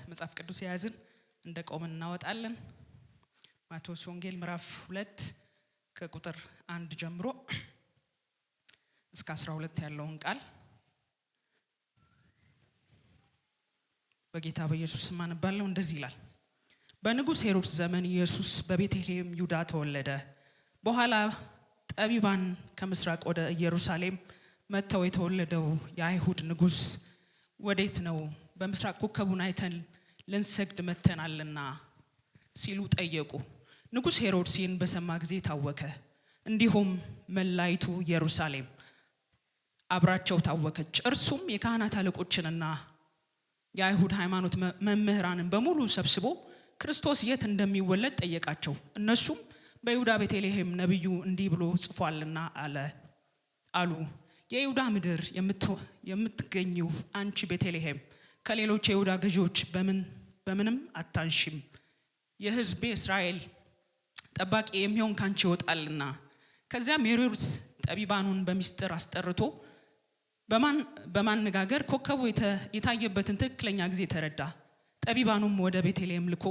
መጽሐፍ ቅዱስ የያዝን እንደ ቆመን እናወጣለን። ማቴዎስ ወንጌል ምዕራፍ 2 ከቁጥር 1 ጀምሮ እስከ 12 ያለውን ቃል በጌታ በኢየሱስ ስም አነባለሁ። እንደዚህ ይላል። በንጉሥ ሄሮድስ ዘመን ኢየሱስ በቤተልሔም ይሁዳ ተወለደ። በኋላ ጠቢባን ከምስራቅ ወደ ኢየሩሳሌም መጥተው የተወለደው የአይሁድ ንጉሥ ወዴት ነው? በምስራቅ ኮከቡን አይተን ልንሰግድ መጥተናልና ሲሉ ጠየቁ። ንጉሥ ሄሮድስ ይህን በሰማ ጊዜ ታወከ፣ እንዲሁም መላይቱ ኢየሩሳሌም አብራቸው ታወከች። እርሱም የካህናት አለቆችንና የአይሁድ ሃይማኖት መምህራንን በሙሉ ሰብስቦ ክርስቶስ የት እንደሚወለድ ጠየቃቸው። እነሱም በይሁዳ ቤተልሔም ነቢዩ እንዲህ ብሎ ጽፏልና አሉ። የይሁዳ ምድር የምትገኘው አንቺ ቤተልሔም ከሌሎች የይሁዳ ገዢዎች በምንም አታንሽም። የሕዝቤ እስራኤል ጠባቂ የሚሆን ካንቺ ይወጣልና። ከዚያም ሄሮድስ ጠቢባኑን በሚስጥር አስጠርቶ በማነጋገር ኮከቡ የታየበትን ትክክለኛ ጊዜ ተረዳ። ጠቢባኑም ወደ ቤተልሔም ልኮ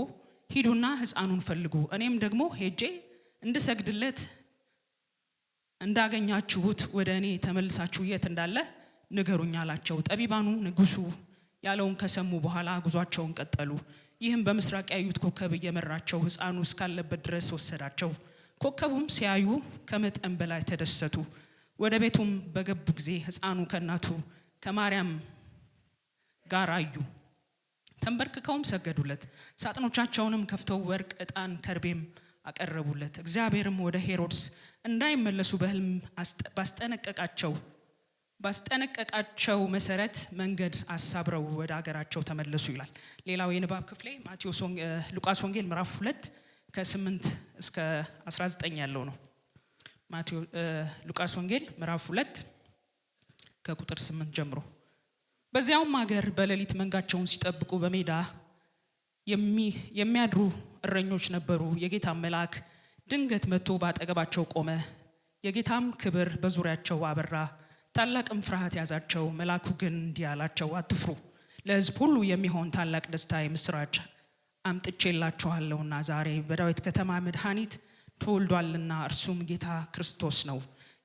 ሂዱና ሕፃኑን ፈልጉ፣ እኔም ደግሞ ሄጄ እንድሰግድለት እንዳገኛችሁት ወደ እኔ ተመልሳችሁ የት እንዳለ ንገሩኝ አላቸው። ጠቢባኑ ንጉሡ ያለውን ከሰሙ በኋላ ጉዟቸውን ቀጠሉ። ይህም በምስራቅ ያዩት ኮከብ እየመራቸው ሕፃኑ እስካለበት ድረስ ወሰዳቸው። ኮከቡም ሲያዩ ከመጠን በላይ ተደሰቱ። ወደ ቤቱም በገቡ ጊዜ ሕፃኑ ከእናቱ ከማርያም ጋር አዩ። ተንበርክከውም ሰገዱለት። ሳጥኖቻቸውንም ከፍተው ወርቅ፣ ዕጣን፣ ከርቤም አቀረቡለት። እግዚአብሔርም ወደ ሄሮድስ እንዳይመለሱ በሕልም ባስጠነቀቃቸው መሰረት መንገድ አሳብረው ወደ ሀገራቸው ተመለሱ ይላል። ሌላው የንባብ ክፍሌ ሉቃስ ወንጌል ምዕራፍ 2 ከ8 እስከ 19 ያለው ነው። ሉቃስ ወንጌል ምዕራፍ 2 ከቁጥር 8 ጀምሮ። በዚያውም ሀገር በሌሊት መንጋቸውን ሲጠብቁ በሜዳ የሚያድሩ እረኞች ነበሩ። የጌታ መልአክ ድንገት መጥቶ በአጠገባቸው ቆመ። የጌታም ክብር በዙሪያቸው አበራ። ታላቅም ፍርሃት ያዛቸው። መልአኩ ግን እንዲህ አላቸው፣ አትፍሩ። ለሕዝብ ሁሉ የሚሆን ታላቅ ደስታ የምስራች አምጥቼላችኋለሁና ዛሬ በዳዊት ከተማ መድኃኒት ተወልዷልና እርሱም ጌታ ክርስቶስ ነው።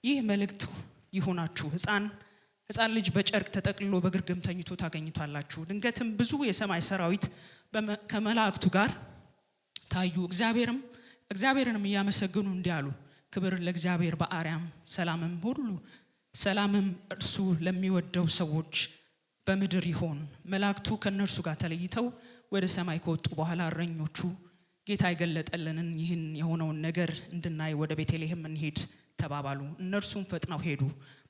ይህ መልእክት ይሁናችሁ፣ ሕፃን ልጅ በጨርቅ ተጠቅልሎ በግርግም ተኝቶ ታገኙታላችሁ። ድንገትም ብዙ የሰማይ ሰራዊት ከመላእክቱ ጋር ታዩ፣ እግዚአብሔርንም እያመሰገኑ እንዲህ አሉ፣ ክብር ለእግዚአብሔር በአርያም ሰላምም እርሱ ለሚወደው ሰዎች በምድር ይሆን። መላእክቱ ከእነርሱ ጋር ተለይተው ወደ ሰማይ ከወጡ በኋላ እረኞቹ ጌታ የገለጠልንን ይህን የሆነውን ነገር እንድናይ ወደ ቤተልሔም እንሄድ ተባባሉ። እነርሱም ፈጥነው ሄዱ።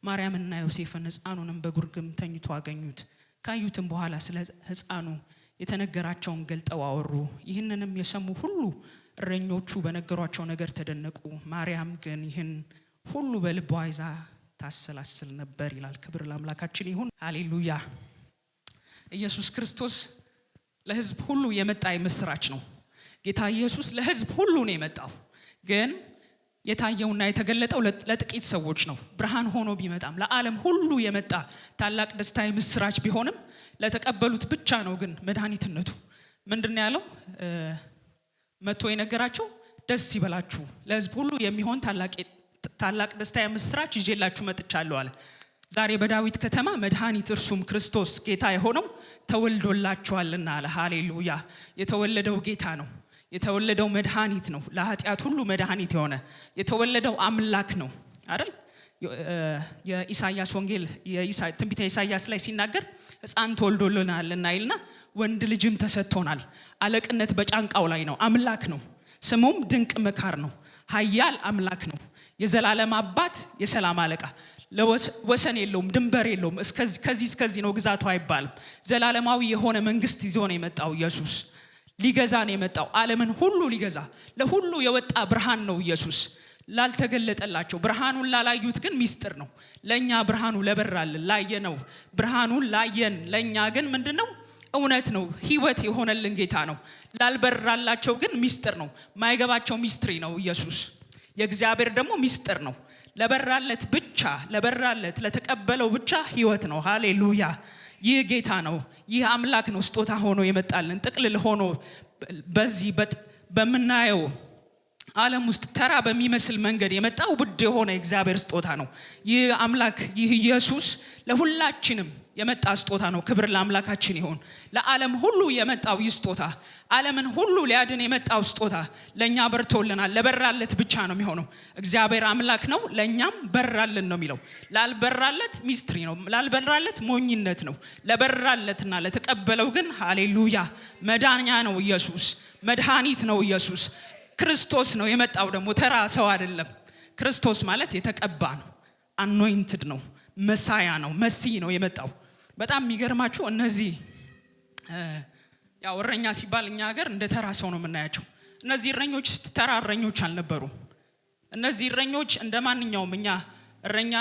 ማርያምና ዮሴፍን ሕፃኑንም በግርግም ተኝቶ አገኙት። ካዩትም በኋላ ስለ ሕፃኑ የተነገራቸውን ገልጠው አወሩ። ይህንንም የሰሙ ሁሉ እረኞቹ በነገሯቸው ነገር ተደነቁ። ማርያም ግን ይህን ሁሉ በልቧ ይዛ ታሰላስል ነበር ይላል። ክብር ለአምላካችን ይሁን። ሃሌሉያ። ኢየሱስ ክርስቶስ ለሕዝብ ሁሉ የመጣ የምስራች ነው። ጌታ ኢየሱስ ለሕዝብ ሁሉ ነው የመጣው። ግን የታየውና የተገለጠው ለጥቂት ሰዎች ነው። ብርሃን ሆኖ ቢመጣም ለዓለም ሁሉ የመጣ ታላቅ ደስታ የምስራች ቢሆንም ለተቀበሉት ብቻ ነው። ግን መድኃኒትነቱ ምንድነው ያለው? መጥቶ የነገራቸው ደስ ይበላችሁ፣ ለሕዝብ ሁሉ የሚሆን ታላቅ ደስታ የምስራች ይዤላችሁ መጥቻለሁ አለ። ዛሬ በዳዊት ከተማ መድኃኒት እርሱም ክርስቶስ ጌታ የሆነው ተወልዶላችኋልና አለ። ሃሌሉያ። የተወለደው ጌታ ነው። የተወለደው መድኃኒት ነው። ለኃጢአት ሁሉ መድኃኒት የሆነ የተወለደው አምላክ ነው አይደል? የኢሳይያስ ወንጌል ትንቢተ ኢሳይያስ ላይ ሲናገር ሕፃን ተወልዶልናልና ይልና ወንድ ልጅም ተሰጥቶናል፣ አለቅነት በጫንቃው ላይ ነው። አምላክ ነው። ስሙም ድንቅ መካር ነው፣ ኃያል አምላክ ነው፣ የዘላለም አባት፣ የሰላም አለቃ። ወሰን የለውም፣ ድንበር የለውም። ከዚህ እስከዚህ ነው ግዛቱ አይባልም። ዘላለማዊ የሆነ መንግስት ይዞ ነው የመጣው ኢየሱስ። ሊገዛ ነው የመጣው፣ ዓለምን ሁሉ ሊገዛ። ለሁሉ የወጣ ብርሃን ነው ኢየሱስ። ላልተገለጠላቸው ብርሃኑን ላላዩት ግን ሚስጥር ነው። ለኛ ብርሃኑ ለበራልን ላየነው ብርሃኑን ላየን ለኛ ግን ምንድነው? እውነት ነው፣ ህይወት የሆነልን ጌታ ነው። ላልበራላቸው ግን ሚስጥር ነው። ማይገባቸው ሚስጥሪ ነው ኢየሱስ። የእግዚአብሔር ደግሞ ሚስጥር ነው። ለበራለት ለተቀበለው ብቻ ህይወት ነው። ሃሌሉያ። ይህ ጌታ ነው፣ ይህ አምላክ ነው ስጦታ ሆኖ የመጣልን ጥቅልል ሆኖ በዚህ በምናየው ዓለም ውስጥ ተራ በሚመስል መንገድ የመጣው ውድ የሆነ እግዚአብሔር ስጦታ ነው። ይህ አምላክ ይህ ኢየሱስ ለሁላችንም የመጣ ስጦታ ነው። ክብር ለአምላካችን ይሁን። ለዓለም ሁሉ የመጣው ይህ ስጦታ ዓለምን ሁሉ ሊያድን የመጣው ስጦታ ለኛ በርቶልናል። ለበራለት ብቻ ነው የሚሆነው። እግዚአብሔር አምላክ ነው፣ ለኛም በራልን ነው የሚለው። ላልበራለት ሚስትሪ ነው፣ ላልበራለት ሞኝነት ነው። ለበራለትና ለተቀበለው ግን ሃሌሉያ መዳኛ ነው። ኢየሱስ መድኃኒት ነው። ኢየሱስ ክርስቶስ ነው የመጣው። ደግሞ ተራ ሰው አይደለም። ክርስቶስ ማለት የተቀባ ነው፣ አኖይንትድ ነው፣ መሳያ ነው፣ መሲህ ነው የመጣው። በጣም የሚገርማችሁ እነዚህ ያው እረኛ ሲባል እኛ ሀገር እንደ ተራ ሰው ነው የምናያቸው። እነዚህ እረኞች ተራ እረኞች አልነበሩም። እነዚህ እረኞች እንደማንኛውም እኛ እረኛ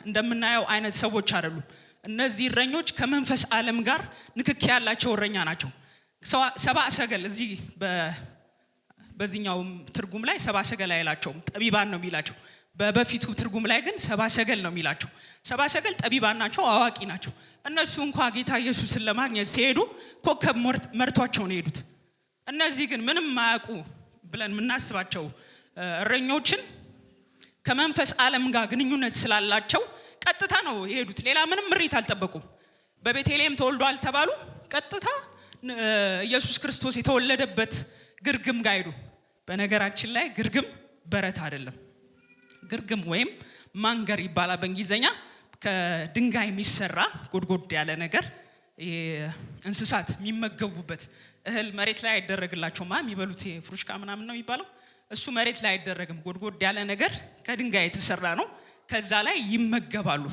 እንደምናየው አይነት ሰዎች አይደሉም። እነዚህ እረኞች ከመንፈስ ዓለም ጋር ንክኪ ያላቸው እረኛ ናቸው። ሰብአ ሰገል እዚህ በዚህኛው ትርጉም ላይ ሰብአ ሰገል አይላቸውም፣ ጠቢባን ነው የሚላቸው። በፊቱ ትርጉም ላይ ግን ሰብአ ሰገል ነው የሚላቸው። ሰብአ ሰገል ጠቢባን ናቸው፣ አዋቂ ናቸው። እነሱ እንኳን ጌታ ኢየሱስን ለማግኘት ሲሄዱ ኮከብ መርቷቸው ነው የሄዱት። እነዚህ ግን ምንም ማያውቁ ብለን የምናስባቸው እረኞችን ከመንፈስ ዓለም ጋር ግንኙነት ስላላቸው ቀጥታ ነው የሄዱት። ሌላ ምንም ምሪት አልጠበቁም። በቤተልሔም ተወልዷል ተባሉ። ቀጥታ ኢየሱስ ክርስቶስ የተወለደበት ግርግም ጋር ሄዱ። በነገራችን ላይ ግርግም በረት አይደለም። ግርግም ወይም ማንገር ይባላል በእንግሊዘኛ። ከድንጋይ የሚሰራ ጎድጎድ ያለ ነገር እንስሳት የሚመገቡበት እህል መሬት ላይ አይደረግላቸውም። የሚበሉት ፍሩሽካ ምናምን ነው የሚባለው። እሱ መሬት ላይ አይደረግም። ጎድጎድ ያለ ነገር ከድንጋይ የተሰራ ነው። ከዛ ላይ ይመገባሉ፣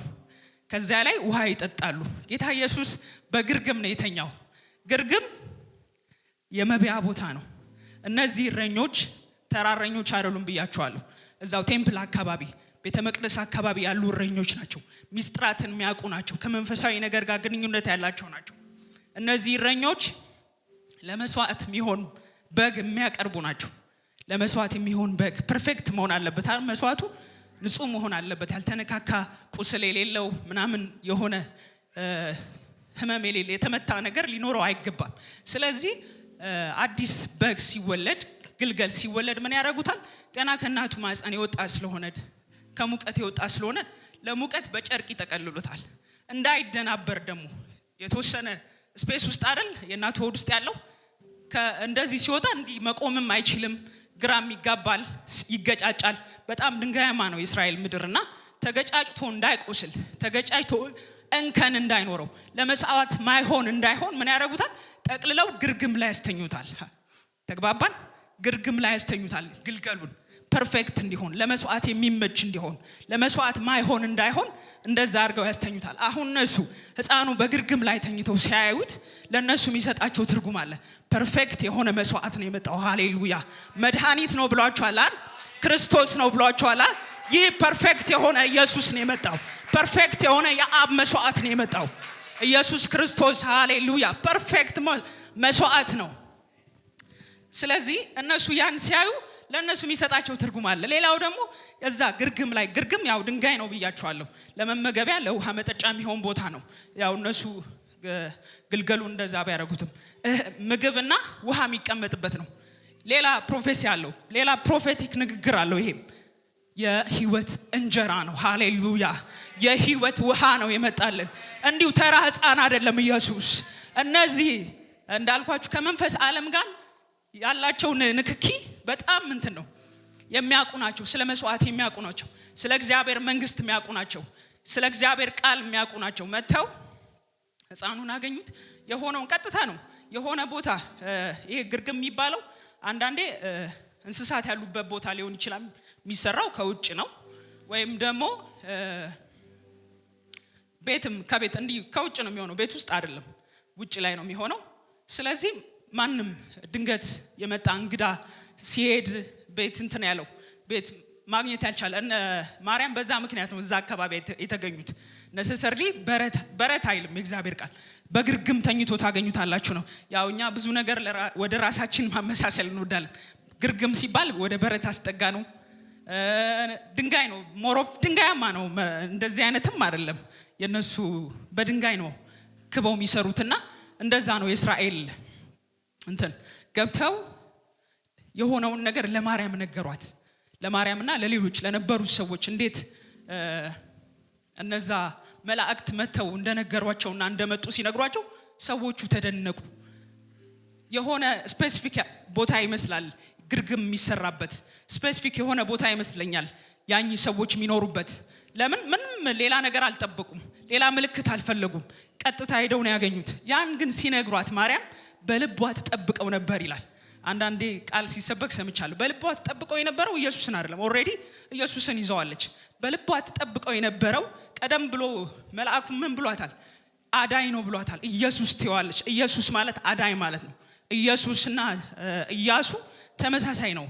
ከዛ ላይ ውሃ ይጠጣሉ። ጌታ ኢየሱስ በግርግም ነው የተኛው። ግርግም የመብያ ቦታ ነው። እነዚህ እረኞች ተራረኞች አይደሉም ብያቸዋለሁ። እዛው ቴምፕል አካባቢ ቤተ መቅደስ አካባቢ ያሉ እረኞች ናቸው። ሚስጥራትን የሚያውቁ ናቸው። ከመንፈሳዊ ነገር ጋር ግንኙነት ያላቸው ናቸው። እነዚህ እረኞች ለመስዋዕት የሚሆን በግ የሚያቀርቡ ናቸው። ለመስዋዕት የሚሆን በግ ፐርፌክት መሆን አለበት። መስዋዕቱ ንጹህ መሆን አለበት። ያልተነካካ ቁስል የሌለው ምናምን የሆነ ህመም የሌለው የተመታ ነገር ሊኖረው አይገባም። ስለዚህ አዲስ በግ ሲወለድ ግልገል ሲወለድ ምን ያደርጉታል? ገና ከእናቱ ማህፀን የወጣ ስለሆነ ከሙቀት የወጣ ስለሆነ ለሙቀት በጨርቅ ይጠቀልሉታል። እንዳይደናበር ደግሞ የተወሰነ ስፔስ ውስጥ አይደል የእናቱ ሆድ ውስጥ ያለው እንደዚህ ሲወጣ እንዲህ መቆምም አይችልም። ግራም ይጋባል፣ ይገጫጫል። በጣም ድንጋያማ ነው የእስራኤል ምድርና ተገጫጭቶ እንዳይቆስል ተገጫጭቶ እንከን እንዳይኖረው ለመስዋዕት ማይሆን እንዳይሆን ምን ያደርጉታል? ጠቅልለው ግርግም ላይ ያስተኙታል። ተግባባን? ግርግም ላይ ያስተኙታል ግልገሉን ፐርፌክት እንዲሆን ለመስዋዕት የሚመች እንዲሆን ለመስዋዕት ማይሆን እንዳይሆን እንደዛ አድርገው ያስተኙታል። አሁን እነሱ ህፃኑ በግርግም ላይ ተኝተው ሲያዩት ለነሱ የሚሰጣቸው ትርጉም አለ። ፐርፌክት የሆነ መስዋዕት ነው የመጣው። ሃሌሉያ መድኃኒት ነው ብሏቸዋል። ክርስቶስ ነው ብሏቸዋል። ይህ ፐርፌክት የሆነ ኢየሱስ ነው የመጣው። ፐርፌክት የሆነ የአብ መስዋዕት ነው የመጣው ኢየሱስ ክርስቶስ። ሃሌሉያ ፐርፌክት መስዋዕት ነው። ስለዚህ እነሱ ያን ሲያዩ ለነሱ የሚሰጣቸው ትርጉም አለ። ሌላው ደግሞ እዛ ግርግም ላይ ግርግም ያው ድንጋይ ነው ብያቸዋለሁ። ለመመገቢያ ለውሃ መጠጫ የሚሆን ቦታ ነው። ያው እነሱ ግልገሉ እንደዛ ቢያደርጉትም ምግብና ውሃ የሚቀመጥበት ነው። ሌላ ፕሮፌሲ አለው። ሌላ ፕሮፌቲክ ንግግር አለው። ይሄም የህይወት እንጀራ ነው። ሃሌሉያ የህይወት ውሃ ነው የመጣልን። እንዲሁ ተራ ህፃን አይደለም ኢየሱስ። እነዚህ እንዳልኳችሁ ከመንፈስ ዓለም ጋር ያላቸው ንክኪ በጣም እንትን ነው የሚያውቁ ናቸው። ስለ መስዋዕት የሚያውቁ ናቸው። ስለ እግዚአብሔር መንግስት የሚያውቁ ናቸው። ስለ እግዚአብሔር ቃል የሚያውቁ ናቸው። መተው ህፃኑን አገኙት። የሆነውን ቀጥታ ነው የሆነ ቦታ ይሄ ግርግም የሚባለው አንዳንዴ እንስሳት ያሉበት ቦታ ሊሆን ይችላል። የሚሰራው ከውጭ ነው ወይም ደግሞ ቤትም ከቤት እንዲህ ከውጭ ነው የሚሆነው። ቤት ውስጥ አይደለም፣ ውጭ ላይ ነው የሚሆነው። ስለዚህ ማንም ድንገት የመጣ እንግዳ ሲሄድ ቤት እንትን ያለው ቤት ማግኘት ያልቻለ ማርያም በዛ ምክንያት ነው እዛ አካባቢ የተገኙት። ነሰሰርሊ በረት አይልም የእግዚአብሔር ቃል። በግርግም ተኝቶ ታገኙታላችሁ ነው። ያው እኛ ብዙ ነገር ወደ ራሳችን ማመሳሰል እንወዳለን። ግርግም ሲባል ወደ በረት አስጠጋ ነው። ድንጋይ ነው፣ ሞሮፍ ድንጋያማ ነው። እንደዚህ አይነትም አይደለም። የነሱ በድንጋይ ነው አስረክበው የሚሰሩትና እንደዛ ነው የእስራኤል እንትን ገብተው የሆነውን ነገር ለማርያም ነገሯት። ለማርያምና ለሌሎች ለነበሩ ሰዎች እንዴት እነዛ መላእክት መተው እንደነገሯቸውና እንደመጡ ሲነግሯቸው ሰዎቹ ተደነቁ። የሆነ ስፔሲፊክ ቦታ ይመስላል ግርግም የሚሰራበት ስፔሲፊክ የሆነ ቦታ ይመስለኛል ያኝ ሰዎች የሚኖሩበት። ለምን ምንም ሌላ ነገር አልጠበቁም፣ ሌላ ምልክት አልፈለጉም፣ ቀጥታ ሄደው ነው ያገኙት። ያን ግን ሲነግሯት ማርያም በልቧ ተጠብቀው ነበር ይላል። አንዳንዴ ቃል ሲሰበክ ሰምቻለሁ። በልቧ ተጠብቀው የነበረው ኢየሱስን አይደለም፣ ኦሬዲ ኢየሱስን ይዘዋለች። በልቧ ተጠብቀው የነበረው ቀደም ብሎ መልአኩ ምን ብሏታል? አዳኝ ነው ብሏታል። ኢየሱስ ትይዋለች። ኢየሱስ ማለት አዳኝ ማለት ነው። ኢየሱስና ኢያሱ ተመሳሳይ ነው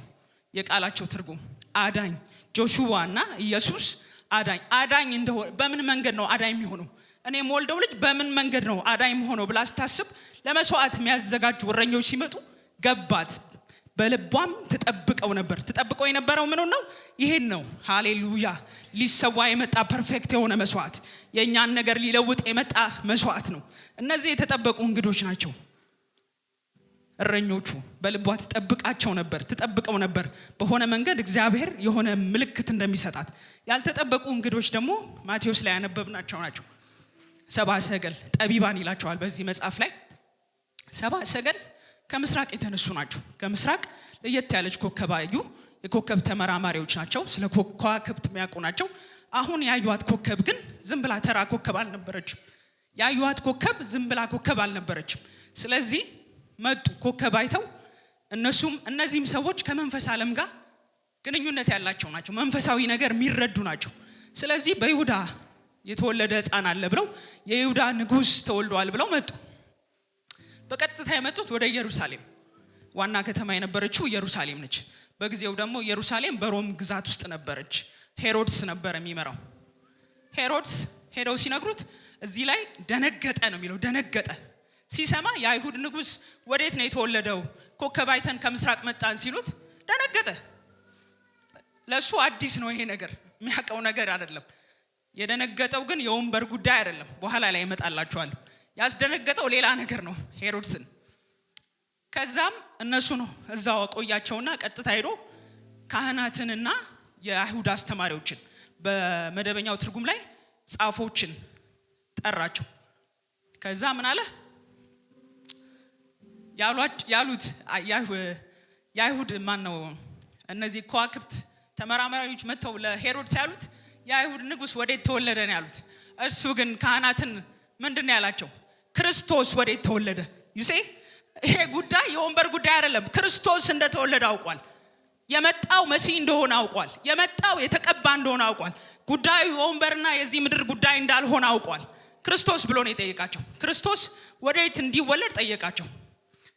የቃላቸው ትርጉም። አዳኝ ጆሹዋና ኢየሱስ አዳኝ። አዳኝ እንደሆነ በምን መንገድ ነው አዳኝ የሚሆነው? እኔ የምወልደው ልጅ በምን መንገድ ነው አዳኝ የሚሆነው ብላ ስታስብ ለመስዋዕት የሚያዘጋጁ እረኞች ሲመጡ ገባት። በልቧም ተጠብቀው ነበር። ተጠብቀው የነበረው ምን ነው? ይሄን ነው። ሃሌሉያ! ሊሰዋ የመጣ ፐርፌክት የሆነ መስዋዕት፣ የኛን ነገር ሊለውጥ የመጣ መስዋዕት ነው። እነዚህ የተጠበቁ እንግዶች ናቸው። እረኞቹ በልቧ ተጠብቃቸው ነበር፣ ተጠብቀው ነበር በሆነ መንገድ እግዚአብሔር የሆነ ምልክት እንደሚሰጣት። ያልተጠበቁ እንግዶች ደግሞ ማቴዎስ ላይ ያነበብናቸው ናቸው። ሰባ ሰገል ጠቢባን ይላቸዋል በዚህ መጽሐፍ ላይ። ሰባ ሰገል ከምስራቅ የተነሱ ናቸው። ከምስራቅ ለየት ያለች ኮከብ አዩ። የኮከብ ተመራማሪዎች ናቸው። ስለ ከዋክብት የሚያውቁ ናቸው። አሁን ያዩት ኮከብ ግን ዝም ብላ ተራ ኮከብ አልነበረችም። ያዩት ኮከብ ዝም ብላ ኮከብ አልነበረችም። ስለዚህ መጡ ኮከብ አይተው። እነዚህም ሰዎች ከመንፈስ ዓለም ጋር ግንኙነት ያላቸው ናቸው። መንፈሳዊ ነገር የሚረዱ ናቸው። ስለዚህ በይሁዳ የተወለደ ሕፃን አለ ብለው የይሁዳ ንጉሥ ተወልዷል ብለው መጡ። በቀጥታ የመጡት ወደ ኢየሩሳሌም፣ ዋና ከተማ የነበረችው ኢየሩሳሌም ነች። በጊዜው ደግሞ ኢየሩሳሌም በሮም ግዛት ውስጥ ነበረች። ሄሮድስ ነበር የሚመራው። ሄሮድስ ሄደው ሲነግሩት እዚህ ላይ ደነገጠ ነው የሚለው። ደነገጠ ሲሰማ የአይሁድ ንጉሥ ወዴት ነው የተወለደው? ኮከብ አይተን ከምስራቅ መጣን ሲሉት ደነገጠ። ለሱ አዲስ ነው ይሄ ነገር፣ የሚያውቀው ነገር አይደለም። የደነገጠው ግን የወንበር ጉዳይ አይደለም። በኋላ ላይ ይመጣላችኋል። ያስደነገጠው ሌላ ነገር ነው ሄሮድስን። ከዛም እነሱ ነው እዛው ቆያቸውና ቀጥታ ሄዶ ካህናትንና የአይሁድ አስተማሪዎችን በመደበኛው ትርጉም ላይ ጻፎችን ጠራቸው። ከዛ ምን አለ ያሉት የአይሁድ ማን ነው እነዚህ ከዋክብት ተመራማሪዎች መተው ለሄሮድስ ያሉት የአይሁድ ንጉሥ ወዴት ተወለደ ነው ያሉት። እሱ ግን ካህናትን ምንድን ያላቸው? ክርስቶስ ወዴት ተወለደ? ይሴ ይሄ ጉዳይ የወንበር ጉዳይ አይደለም። ክርስቶስ እንደተወለደ አውቋል። የመጣው መሲህ እንደሆነ አውቋል። የመጣው የተቀባ እንደሆነ አውቋል። ጉዳዩ የወንበርና የዚህ ምድር ጉዳይ እንዳልሆነ አውቋል። ክርስቶስ ብሎ ነው የጠየቃቸው። ክርስቶስ ወዴት እንዲወለድ ጠየቃቸው።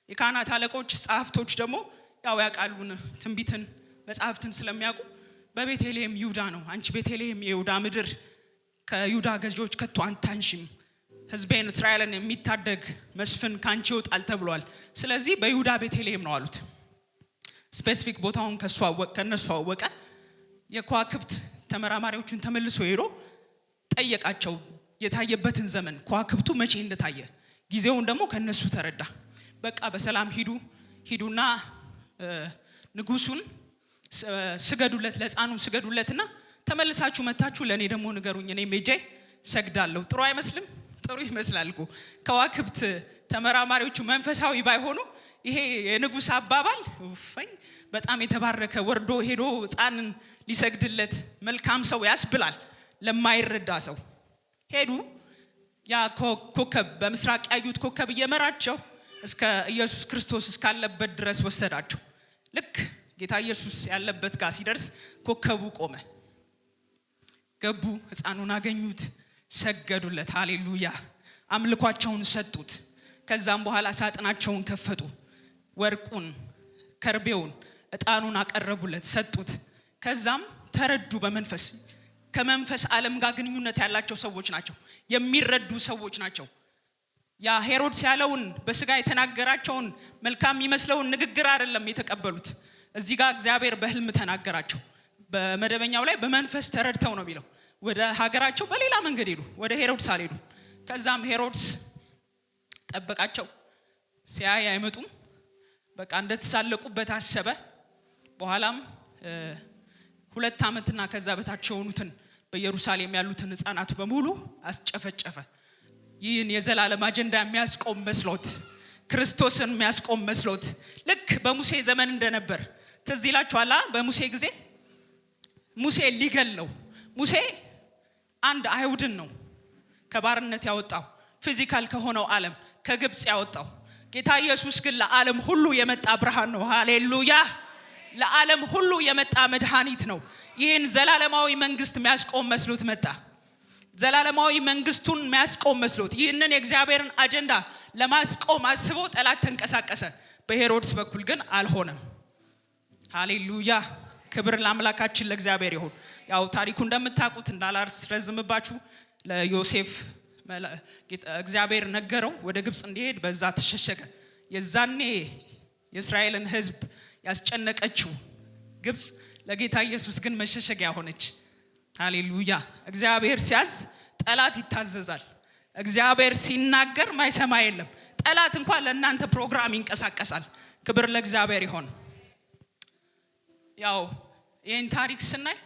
የካህናት አለቆች ጸሐፍቶች ደግሞ ያውቃሉን ትንቢትን መጽሐፍትን ስለሚያውቁ በቤተልሔም ይሁዳ ነው። አንቺ ቤተልሔም የይሁዳ ምድር ከይሁዳ ገዢዎች ከቶ አንታንሽም፣ ሕዝቤን እስራኤልን የሚታደግ መስፍን ካንቺ ይወጣል ተብሏል። ስለዚህ በይሁዳ ቤተልሔም ነው አሉት። ስፔሲፊክ ቦታውን ከነሱ አወቀ። የከዋክብት ተመራማሪዎችን ተመልሶ ሄዶ ጠየቃቸው የታየበትን ዘመን፣ ከዋክብቱ መቼ እንደታየ ጊዜውን ደግሞ ከነሱ ተረዳ። በቃ በሰላም ሂዱና ንጉሱን ስገዱለት፣ ለሕፃኑ ስገዱለትና ተመልሳችሁ መታችሁ ለኔ ደግሞ ንገሩኝ፣ እኔ ሜጄ ሰግዳለሁ። ጥሩ አይመስልም? ጥሩ ይመስላል እኮ። ከዋክብት ተመራማሪዎቹ መንፈሳዊ ባይሆኑ ይሄ የንጉስ አባባል በጣም የተባረከ ወርዶ ሄዶ ሕፃንን ሊሰግድለት መልካም ሰው ያስብላል። ለማይረዳ ሰው ሄዱ። ያ ኮከብ በምስራቅ ያዩት ኮከብ እየመራቸው እስከ ኢየሱስ ክርስቶስ እስካለበት ድረስ ወሰዳቸው። ልክ ጌታ ኢየሱስ ያለበት ጋር ሲደርስ ኮከቡ ቆመ። ገቡ፣ ሕፃኑን አገኙት፣ ሰገዱለት። ሃሌሉያ! አምልኳቸውን ሰጡት። ከዛም በኋላ ሳጥናቸውን ከፈቱ። ወርቁን፣ ከርቤውን፣ ዕጣኑን አቀረቡለት፣ ሰጡት። ከዛም ተረዱ። በመንፈስ ከመንፈስ ዓለም ጋር ግንኙነት ያላቸው ሰዎች ናቸው። የሚረዱ ሰዎች ናቸው። ያ ሄሮድስ ያለውን በስጋ የተናገራቸውን መልካም የሚመስለውን ንግግር አይደለም የተቀበሉት። እዚህ ጋር እግዚአብሔር በህልም ተናገራቸው። በመደበኛው ላይ በመንፈስ ተረድተው ነው የሚለው። ወደ ሀገራቸው በሌላ መንገድ ሄዱ። ወደ ሄሮድስ አልሄዱ። ከዛም ሄሮድስ ጠበቃቸው። ሲያይ አይመጡም። በቃ እንደተሳለቁበት አሰበ። በኋላም 2 ዓመትና ከዛ በታች የሆኑትን በኢየሩሳሌም ያሉትን ሕፃናት በሙሉ አስጨፈጨፈ። ይህን የዘላለም አጀንዳ የሚያስቆም መስሎት፣ ክርስቶስን የሚያስቆም መስሎት ልክ በሙሴ ዘመን እንደነበር ትዝ ይላችኋል። በሙሴ ጊዜ ሙሴ ሊገለው ሙሴ አንድ አይሁድን ነው ከባርነት ያወጣው፣ ፊዚካል ከሆነው ዓለም ከግብጽ ያወጣው። ጌታ ኢየሱስ ግን ለዓለም ሁሉ የመጣ ብርሃን ነው። ሃሌሉያ! ለዓለም ሁሉ የመጣ መድኃኒት ነው። ይህን ዘላለማዊ መንግስት የሚያስቆም መስሎት መጣ። ዘላለማዊ መንግስቱን የሚያስቆም መስሎት ይህንን የእግዚአብሔርን አጀንዳ ለማስቆም አስቦ ጠላት ተንቀሳቀሰ። በሄሮድስ በኩል ግን አልሆነም። ሃሌሉያ! ክብር ለአምላካችን ለእግዚአብሔር ይሁን። ያው ታሪኩ እንደምታውቁት እንዳላስረዝምባችሁ ለዮሴፍ እግዚአብሔር ነገረው ወደ ግብጽ እንዲሄድ፣ በዛ ተሸሸገ። የዛኔ የእስራኤልን ሕዝብ ያስጨነቀችው ግብጽ ለጌታ ኢየሱስ ግን መሸሸጊያ ሆነች። ሃሌሉያ! እግዚአብሔር ሲያዝ ጠላት ይታዘዛል። እግዚአብሔር ሲናገር ማይሰማ የለም። ጠላት እንኳን ለእናንተ ፕሮግራም ይንቀሳቀሳል። ክብር ለእግዚአብሔር ይሁን። ያው ይህን ታሪክ ስናይ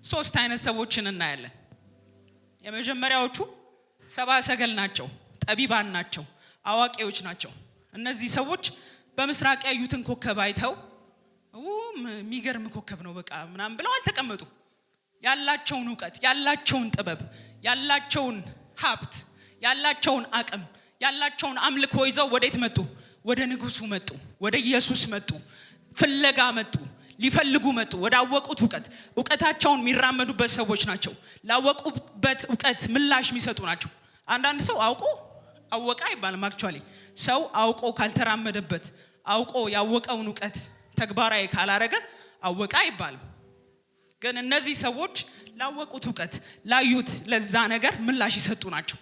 3 አይነት ሰዎችን እናያለን። የመጀመሪያዎቹ 70 ሰገል ናቸው፣ ጠቢባን ናቸው፣ አዋቂዎች ናቸው። እነዚህ ሰዎች በምስራቅ ያዩትን ኮከብ አይተው የሚገርም ኮከብ ነው በቃ ምናምን ብለው አልተቀመጡ። ያላቸውን ዕውቀት፣ ያላቸውን ጥበብ፣ ያላቸውን ሀብት፣ ያላቸውን አቅም፣ ያላቸውን አምልኮ ይዘው ወዴት መጡ? ወደ ንጉሱ መጡ፣ ወደ ኢየሱስ መጡ፣ ፍለጋ መጡ፣ ሊፈልጉ መጡ። ወዳወቁት ዕውቀታቸውን የሚራመዱበት ሰዎች ናቸው። ላወቁበት ዕውቀት ምላሽ የሚሰጡ ናቸው። አንዳንድ ሰው አወቀ አይባልም። አክቹአሊ ሰው አውቆ ካልተራመደበት፣ አውቆ ያወቀውን ዕውቀት ተግባራዊ ካላረገ አወቀ አይባልም። ግን እነዚህ ሰዎች ላወቁት ዕውቀት፣ ላዩት ለዛ ነገር ምላሽ ይሰጡ ናቸው።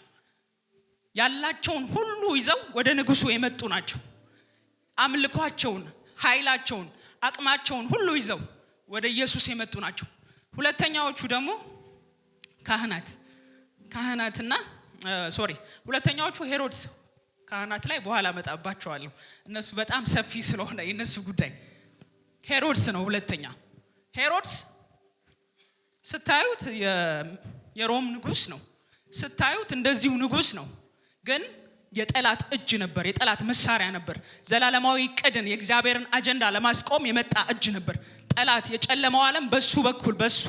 ያላቸውን ሁሉ ይዘው ወደ ንጉሱ የመጡ ናቸው። አምልኳቸውን፣ ኃይላቸውን፣ አቅማቸውን ሁሉ ይዘው ወደ ኢየሱስ የመጡ ናቸው። ሁለተኛዎቹ ደግሞ ሁለተኛዎቹ ሄሮድስ። ካህናት ላይ በኋላ መጣባቸዋለሁ። እነሱ በጣም ሰፊ ስለሆነ የነሱ ጉዳይ። ሄሮድስ ነው ሁለተኛ። ሄሮድስ ስታዩት የሮም ንጉስ ነው። ስታዩት እንደዚሁ ንጉስ ነው። ግን የጠላት እጅ ነበር፣ የጠላት መሳሪያ ነበር። ዘላለማዊ ዕቅድን የእግዚአብሔርን አጀንዳ ለማስቆም የመጣ እጅ ነበር። ጠላት የጨለማው ዓለም በሱ በኩል በሱ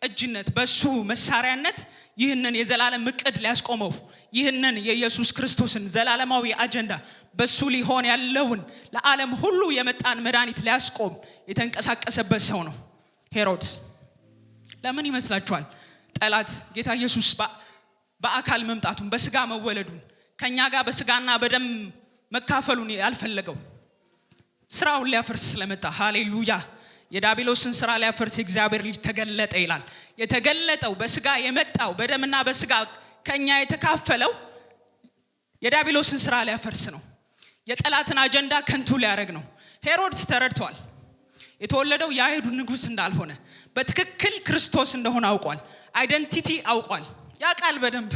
እጅነት በሱ መሳሪያነት ይህንን የዘላለም ዕቅድ ሊያስቆመው፣ ይህንን የኢየሱስ ክርስቶስን ዘላለማዊ አጀንዳ በሱ ሊሆን ያለውን ለዓለም ሁሉ የመጣን መድኃኒት ሊያስቆም የተንቀሳቀሰበት ሰው ነው ሄሮድስ። ለምን ይመስላችኋል? ጠላት ጌታ ኢየሱስ በአካል መምጣቱን፣ በስጋ መወለዱን፣ ከኛ ጋር በስጋና በደም መካፈሉን ያልፈለገው ስራውን ሊያፈርስ ስለመጣ። ሃሌሉያ! የዳቢሎስን ስራ ሊያፈርስ የእግዚአብሔር ልጅ ተገለጠ ይላል። የተገለጠው በስጋ የመጣው በደምና በስጋ ከኛ የተካፈለው የዳቢሎስን ስራ ሊያፈርስ ነው። የጠላትን አጀንዳ ከንቱ ሊያደርግ ነው። ሄሮድስ ተረድቷል። የተወለደው የአይሁድ ንጉስ እንዳልሆነ፣ በትክክል ክርስቶስ እንደሆነ አውቋል። አይደንቲቲ አውቋል። ያውቃል በደንብ።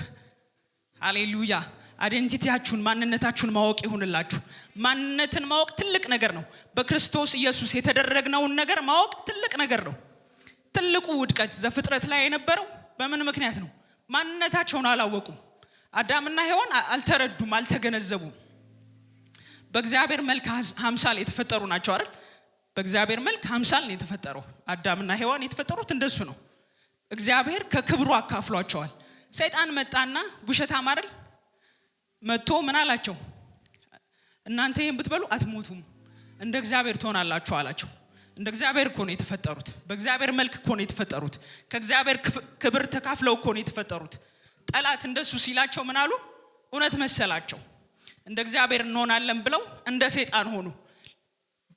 ሃሌሉያ! አይደንቲቲያችሁን፣ ማንነታችሁን ማወቅ ይሁንላችሁ። ማንነትን ማወቅ ትልቅ ነገር ነው። በክርስቶስ ኢየሱስ የተደረግነውን ነገር ማወቅ ትልቅ ነገር ነው። ትልቁ ውድቀት ዘፍጥረት ላይ የነበረው በምን ምክንያት ነው? ማንነታቸውን አላወቁም። አዳምና ሔዋን አልተረዱም፣ አልተገነዘቡም። በእግዚአብሔር መልክ አምሳል የተፈጠሩ ናቸው አይደል? በእግዚአብሔር መልክ አምሳል ነው የተፈጠረው። አዳምና ሔዋን የተፈጠሩት እንደሱ ነው። እግዚአብሔር ከክብሩ አካፍሏቸዋል። ሰይጣን መጣና ውሸታም አይደል? መጥቶ ምን አላቸው? እናንተ ይሄን ብትበሉ አትሞቱም፣ እንደ እግዚአብሔር ትሆናላችሁ አላቸው። እንደ እግዚአብሔር እኮ ነው የተፈጠሩት። በእግዚአብሔር መልክ እኮ ነው የተፈጠሩት። ከእግዚአብሔር ክብር ተካፍለው እኮ ነው የተፈጠሩት። ጠላት እንደሱ ሲላቸው ምን አሉ? እውነት መሰላቸው። እንደ እግዚአብሔር እንሆናለን ብለው እንደ ሰይጣን ሆኑ።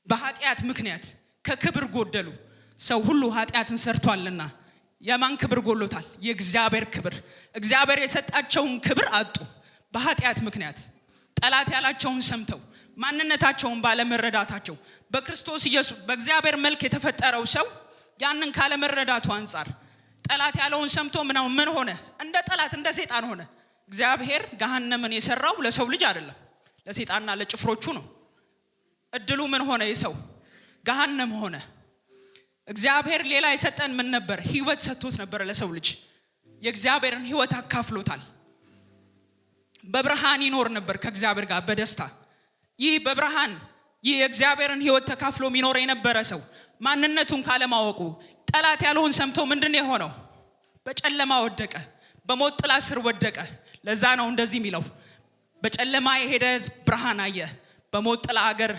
በኃጢአት ምክንያት ከክብር ጎደሉ። ሰው ሁሉ ኃጢአትን ሰርቷልና የማን ክብር ጎሎታል? የእግዚአብሔር ክብር። እግዚአብሔር የሰጣቸውን ክብር አጡ በኃጢአት ምክንያት። ጠላት ያላቸውን ሰምተው ማንነታቸውን ባለመረዳታቸው በክርስቶስ ኢየሱስ በእግዚአብሔር መልክ የተፈጠረው ሰው ያንን ካለመረዳቱ አንፃር ጠላት ያለውን ሰምቶ ምን ሆነ? እንደ ጠላት እንደ ሰይጣን ሆነ። እግዚአብሔር ገሃነምን የሰራው ለሰው ልጅ አይደለም፣ ለሰይጣንና ለጭፍሮቹ ነው። እድሉ ምን ሆነ? የሰው ገሃነም ሆነ። እግዚአብሔር ሌላ የሰጠን ምን ነበር? ህይወት ሰጥቶት ነበር ለሰው ልጅ። የእግዚአብሔርን ህይወት አካፍሎታል። በብርሃን ይኖር ነበር ከእግዚአብሔር ጋር በደስታ። ይህ በብርሃን የእግዚአብሔርን ህይወት ተካፍሎ የሚኖር የነበረ ሰው ማንነቱን ካለማወቁ ጠላት ያለውን ሰምቶ ምንድነው የሆነው? በጨለማ ወደቀ፣ በሞት ጥላ ስር ወደቀ። ለዛ ነው እንደዚህ የሚለው በጨለማ የሄደ ሕዝብ ብርሃን አየ፣ በሞት ጥላ ሀገር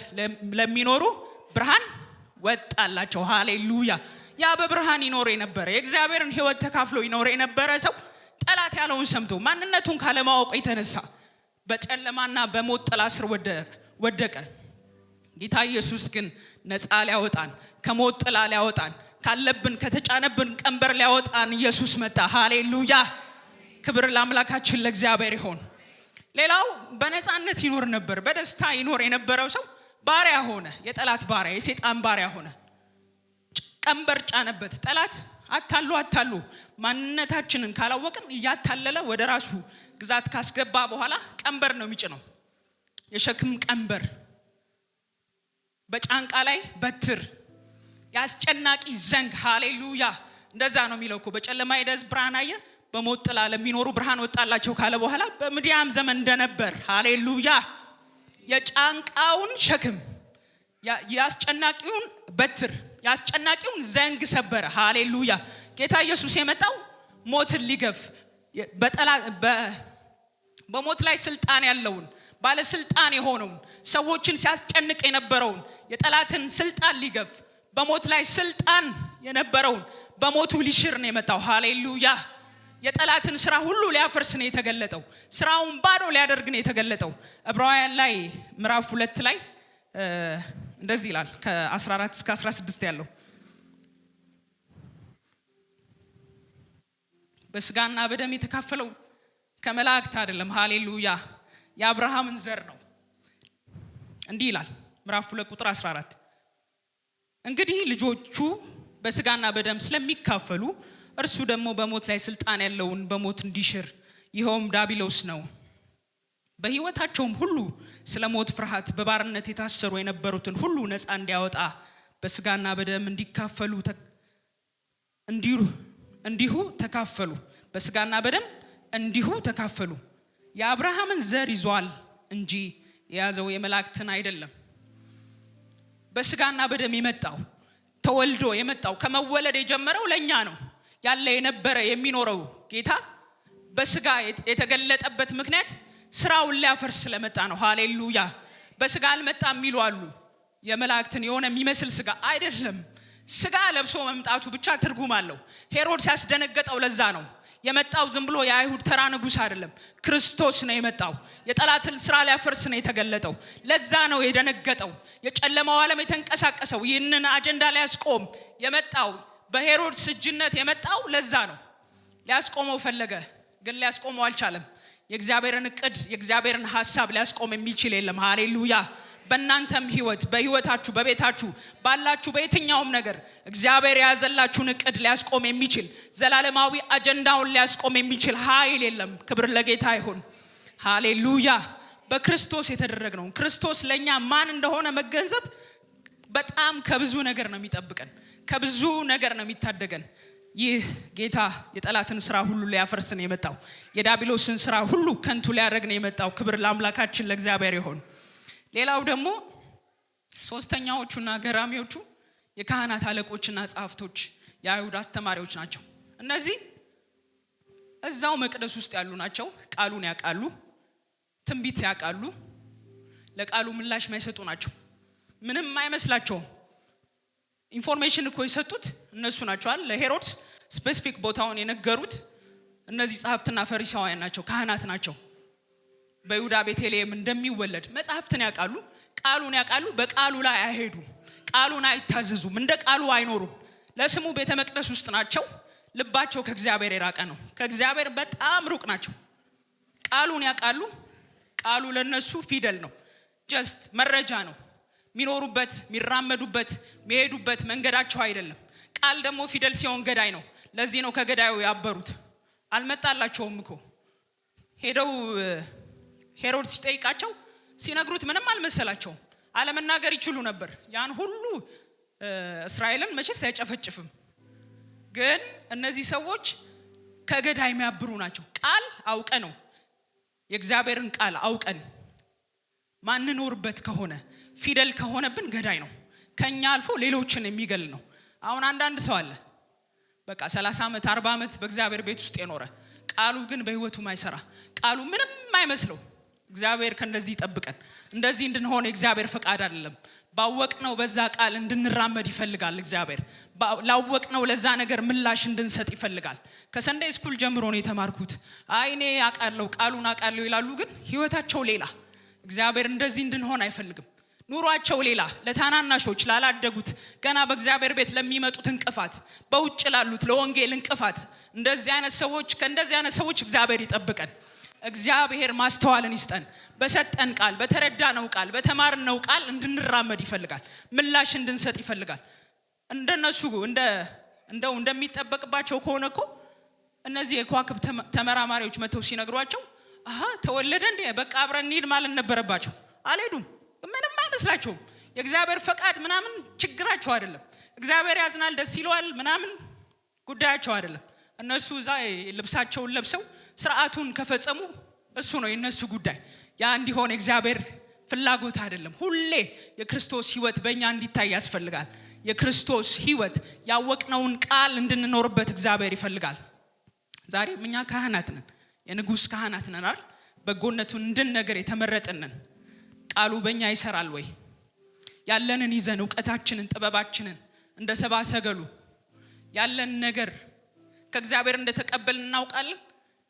ለሚኖሩ ብርሃን ወጣላቸው። ሃሌሉያ። ያ በብርሃን ይኖር የነበረ የእግዚአብሔርን ህይወት ተካፍሎ ይኖር የነበረ ሰው ጠላት ያለውን ሰምቶ ማንነቱን ካለማወቁ የተነሳ በጨለማና በሞት ጥላ ስር ወደቀ። ጌታ ኢየሱስ ግን ነፃ ሊያወጣን፣ ከሞት ጥላ ሊያወጣን፣ ካለብን ከተጫነብን ቀንበር ሊያወጣን ኢየሱስ መጣ። ሃሌሉያ። ክብር ለአምላካችን ለእግዚአብሔር ይሁን። ሌላው በነፃነት ይኖር ነበር፣ በደስታ ይኖር የነበረው ሰው ባሪያ ሆነ። የጠላት ባሪያ፣ የሰይጣን ባሪያ ሆነ። ቀንበር ጫነበት። ጠላት አታሉ ማንነታችንን ካላወቅን እያታለለ ወደ ራሱ ግዛት ካስገባ በኋላ ቀንበር ነው የሚጭነው። የሸክም ቀንበር፣ በጫንቃ ላይ በትር፣ ያስጨናቂ ዘንግ። ሃሌሉያ። እንደዛ ነው የሚለው እኮ በጨለማ የሄደ ሕዝብ ብርሃን አየ፣ በሞት ጥላ ለሚኖሩ ብርሃን ወጣላቸው ካለ በኋላ በምድያም ዘመን እንደነበር ሃሌሉያ የጫንቃውን ሸክም፣ ያስጨናቂውን በትር፣ ያስጨናቂውን ዘንግ ሰበረ። ሃሌሉያ። ጌታ ኢየሱስ የመጣው ሞትን ሊገፍ በሞት ላይ ስልጣን ያለውን ባለስልጣን የሆነውን ሰዎችን ሲያስጨንቅ የነበረውን የጠላትን ስልጣን ሊገፍ በሞት ላይ ስልጣን የነበረውን በሞቱ ሊሽር ነው የመጣው። ሃሌሉያ። የጠላትን ስራ ሁሉ ሊያፈርስ ነው የተገለጠው። ስራውን ባዶ ሊያደርግ ነው የተገለጠው። ዕብራውያን ላይ ምዕራፍ 2 ላይ እንደዚህ ይላል ከ14 እስከ 16 ያለው በስጋና በደም የተካፈለው ከመላእክት አይደለም። ሃሌሉያ። የአብርሃምን ዘር ነው። እንዲህ ይላል ምዕራፍ 2 ቁጥር 14 እንግዲህ ልጆቹ በስጋና በደም ስለሚካፈሉ እርሱ ደግሞ በሞት ላይ ስልጣን ያለውን በሞት እንዲሽር ይኸውም ዲያብሎስ ነው። በሕይወታቸውም ሁሉ ስለ ሞት ፍርሃት በባርነት የታሰሩ የነበሩትን ሁሉ ነፃ እንዲያወጣ በስጋና በደም እንዲሁ ተካፈሉ። በስጋና በደም እንዲሁ ተካፈሉ። የአብርሃምን ዘር ይዟል እንጂ የያዘው የመላእክትን አይደለም። በስጋና በደም የመጣው ተወልዶ የመጣው ከመወለድ የጀመረው ለኛ ነው። ያለ የነበረ የሚኖረው ጌታ በስጋ የተገለጠበት ምክንያት ስራውን ሊያፈርስ ስለመጣ ነው። ሃሌሉያ። በስጋ አልመጣም የሚሉ አሉ። የመላእክትን የሆነ የሚመስል ስጋ አይደለም። ስጋ ለብሶ መምጣቱ ብቻ ትርጉም አለው። ሄሮድስ ያስደነገጠው ለዛ ነው። የመጣው ዝም ብሎ የአይሁድ ተራ ንጉስ አይደለም፣ ክርስቶስ ነው የመጣው። የጠላትን ስራ ሊያፈርስ ነው የተገለጠው። ለዛ ነው የደነገጠው። የጨለማው ዓለም የተንቀሳቀሰው ይህንን አጀንዳ ሊያስቆም የመጣው በሄሮድስ እጅነት የመጣው ለዛ ነው። ሊያስቆመው ፈለገ፣ ግን ሊያስቆመው አልቻለም። የእግዚአብሔርን እቅድ የእግዚአብሔርን ሐሳብ ሊያስቆም የሚችል የለም። ሃሌሉያ። በእናንተም ህይወት፣ በህይወታችሁ፣ በቤታችሁ ባላችሁ በየትኛውም ነገር እግዚአብሔር የያዘላችሁን እቅድ ሊያስቆም የሚችል ዘላለማዊ አጀንዳውን ሊያስቆም የሚችል ኃይል የለም። ክብር ለጌታ ይሁን። ሃሌሉያ። በክርስቶስ የተደረገው ክርስቶስ ለኛ ማን እንደሆነ መገንዘብ በጣም ከብዙ ነገር ነው የሚጠብቀን፣ ከብዙ ነገር ነው የሚታደገን። ይህ ጌታ የጠላትን ስራ ሁሉ ሊያፈርስ ነው የመጣው። የዲያብሎስን ስራ ሁሉ ከንቱ ሊያደርግ ነው የመጣው። ክብር ለአምላካችን ለእግዚአብሔር ይሁን። ሌላው ደግሞ ሶስተኛዎቹና ገራሚዎቹ የካህናት አለቆችና ጸሐፍቶች፣ የአይሁድ አስተማሪዎች ናቸው። እነዚህ እዛው መቅደስ ውስጥ ያሉ ናቸው። ቃሉን ያውቃሉ፣ ትንቢት ያውቃሉ፣ ለቃሉ ምላሽ የማይሰጡ ናቸው። ምንም አይመስላቸውም። ኢንፎርሜሽን እኮ የሰጡት እነሱ ናቸው አይደል? ለሄሮድስ ስፔሲፊክ ቦታውን የነገሩት እነዚህ ጸሐፍትና ፈሪሳውያን ናቸው፣ ካህናት ናቸው። በይሁዳ ቤተልሔም እንደሚወለድ መጽሐፍትን ያውቃሉ፣ ቃሉን ያውቃሉ። በቃሉ ላይ አይሄዱም፣ ቃሉን አይታዘዙም፣ እንደ ቃሉ አይኖሩም። ለስሙ ቤተ መቅደስ ውስጥ ናቸው። ልባቸው ከእግዚአብሔር የራቀ ነው፣ ከእግዚአብሔር በጣም ሩቅ ናቸው። ቃሉን ያውቃሉ። ቃሉ ለነሱ ፊደል ነው፣ ጀስት መረጃ ነው። የሚኖሩበት፣ የሚራመዱበት፣ የሚሄዱበት መንገዳቸው አይደለም። ቃል ደግሞ ፊደል ሲሆን ገዳይ ነው። ለዚህ ነው ከገዳዩ ያበሩት። አልመጣላቸውም እኮ ሄደው ሄሮድስ ሲጠይቃቸው ሲነግሩት ምንም አልመሰላቸውም። አለመናገር ይችሉ ነበር። ያን ሁሉ እስራኤልን መቼስ አይጨፈጭፍም። ግን እነዚህ ሰዎች ከገዳይ የሚያብሩ ናቸው። ቃል አውቀ ነው የእግዚአብሔርን ቃል አውቀን ማንኖርበት ከሆነ ፊደል ከሆነብን ገዳይ ነው። ከኛ አልፎ ሌሎችን የሚገል ነው። አሁን አንዳንድ ሰው አለ በቃ 30 ዓመት 40 ዓመት በእግዚአብሔር ቤት ውስጥ የኖረ ቃሉ ግን በህይወቱ ማይሰራ፣ ቃሉ ምንም አይመስለው። እግዚአብሔር ከእንደዚህ ይጠብቀን። እንደዚህ እንድንሆን የእግዚአብሔር ፈቃድ አይደለም። ባወቅነው በዛ ቃል እንድንራመድ ይፈልጋል እግዚአብሔር። ላወቅነው ለዛ ነገር ምላሽ እንድንሰጥ ይፈልጋል። ከሰንደይ ስኩል ጀምሮ ነው የተማርኩት። አይኔ አቃለው ቃሉን አቃለው ይላሉ፣ ግን ህይወታቸው ሌላ። እግዚአብሔር እንደዚህ እንድንሆን አይፈልግም። ኑሯቸው ሌላ። ለታናናሾች ላላደጉት ገና በእግዚአብሔር ቤት ለሚመጡት እንቅፋት፣ በውጭ ላሉት ለወንጌል እንቅፋት፣ እንደዚህ አይነት ሰዎች ከእንደዚህ አይነት ሰዎች እግዚአብሔር ይጠብቀን። እግዚአብሔር ማስተዋልን ይስጠን። በሰጠን ቃል፣ በተረዳነው ቃል፣ በተማርነው ቃል እንድንራመድ ይፈልጋል። ምላሽ እንድንሰጥ ይፈልጋል። እንደነሱ እንደው እንደሚጠበቅባቸው ከሆነ እኮ እነዚህ የከዋክብት ተመራማሪዎች መተው ሲነግሯቸው ተወለደ እንዴ በቃ አብረን እንሂድ ማለት ነበረባቸው። አልሄዱም። ምንም አይመስላቸውም። የእግዚአብሔር ፈቃድ ምናምን ችግራቸው አይደለም። እግዚአብሔር ያዝናል፣ ደስ ይለዋል ምናምን ጉዳያቸው አይደለም። እነሱ እዛ ልብሳቸውን ለብሰው ስርዓቱን ከፈጸሙ እሱ ነው የነሱ ጉዳይ። ያ እንዲሆን እግዚአብሔር ፍላጎት አይደለም። ሁሌ የክርስቶስ ህይወት በእኛ እንዲታይ ያስፈልጋል። የክርስቶስ ህይወት ያወቅነውን ቃል እንድንኖርበት እግዚአብሔር ይፈልጋል። ዛሬም እኛ ካህናት ነን፣ የንጉስ ካህናት ነን አይደል? በጎነቱን እንድንነገር የተመረጥነን። ቃሉ በእኛ ይሰራል ወይ? ያለንን ይዘን ዕውቀታችንን ጥበባችንን እንደ ሰብአ ሰገሉ ያለን ነገር ከእግዚአብሔር እንደተቀበልን እናውቃለን።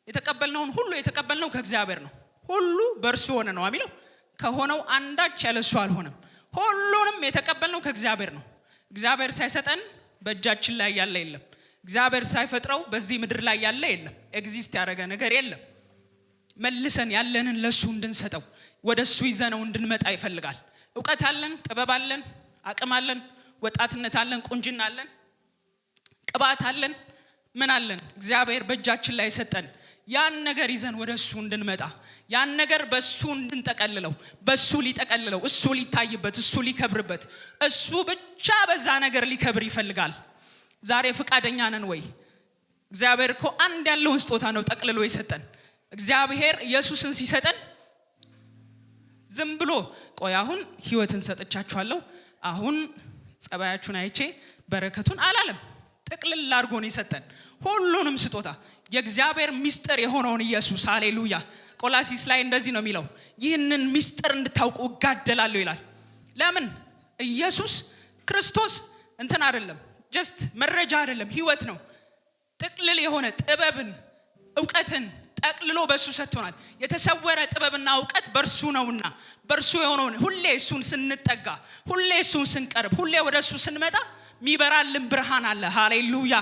የተቀበልነውን ሁሉ የተቀበልነው ከእግዚአብሔር ነው። ሁሉ በእርሱ ሆነ ነው የሚለው። ከሆነው አንዳች ያለሱ አልሆነም። ሁሉንም የተቀበልነው ከእግዚአብሔር ነው። እግዚአብሔር ሳይሰጠን በእጃችን ላይ ያለ የለም። እግዚአብሔር ሳይፈጥረው በዚህ ምድር ላይ ያለ የለም። ኤግዚስት ያደረገ ነገር የለም። መልሰን ያለንን ለሱ እንድንሰጠው ወደሱ ይዘነው እንድንመጣ ይፈልጋል። ዕውቀት አለን፣ ጥበብ አለን፣ አቅም አለን፣ ወጣትነት አለን፣ ቁንጅና አለን፣ ቅባት አለን፣ ምን አለን? እግዚአብሔር በእጃችን ላይ ሰጠን። ያን ነገር ይዘን ወደሱ እንድንመጣ፣ ያን ነገር በሱ እንድንጠቀልለው፣ በሱ ሊጠቀልለው፣ እሱ ሊታይበት፣ እሱ ሊከብርበት፣ እሱ ብቻ በዛ ነገር ሊከብር ይፈልጋል። ዛሬ ፍቃደኛ ነን ወይ? እግዚአብሔር እኮ አንድ ያለውን ስጦታ ነው ጠቅልሎ የሰጠን። እግዚአብሔር ኢየሱስን ሲሰጠን ዝም ብሎ ቆይ አሁን ህይወትን ሰጥቻችኋለሁ አሁን ጸባያችሁን አይቼ በረከቱን አላለም። ጥቅልል አድርጎ ነው የሰጠን ሁሉንም ስጦታ። የእግዚአብሔር ሚስጥር የሆነውን ኢየሱስ ሃሌሉያ። ቆላሲስ ላይ እንደዚህ ነው የሚለው፣ ይህንን ሚስጥር እንድታውቁ እጋደላለሁ ይላል። ለምን? ኢየሱስ ክርስቶስ እንትን አይደለም፣ ጀስት መረጃ አይደለም፣ ህይወት ነው። ጥቅልል የሆነ ጥበብን ዕውቀትን ጠቅልሎ በሱ ሰጥቶናል። የተሰወረ ጥበብና ዕውቀት በርሱ ነውና በርሱ የሆነውን ሁሌ እሱን ስንጠጋ፣ ሁሌ እሱን ስንቀርብ፣ ሁሌ ወደሱ ስንመጣ ሚበራልን ብርሃን አለ። ሃሌሉያ።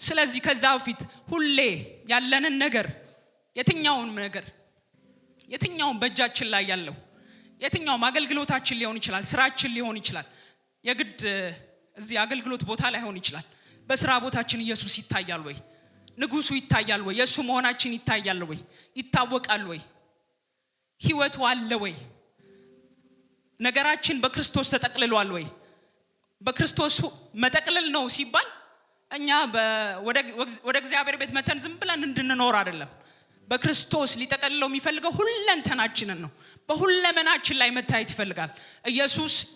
ስለዚህ ከዛ በፊት ሁሌ ያለንን ነገር የትኛውን በእጃችን ላይ ያለው የትኛውም አገልግሎታችን ሊሆን ይችላል፣ ስራችን ሊሆን ይችላል። የግድ እዚህ አገልግሎት ቦታ ላይ ሆን ይችላል። በስራ ቦታችን ኢየሱስ ይታያል ወይ? ንጉሱ ይታያል ወይ? የሱ መሆናችን ይታያል ወይ? ይታወቃል ወይ? ህይወቱ አለ ወይ? ነገራችን በክርስቶስ ተጠቅልሏል ወይ? በክርስቶስ መጠቅለል ነው ሲባል እኛ ወደ እግዚአብሔር ቤት መተን ዝም ብለን እንድንኖር አይደለም። በክርስቶስ ሊጠቀልለው የሚፈልገው ሁለንተናችንን ነው። በሁለመናችን ላይ መታየት ይፈልጋል።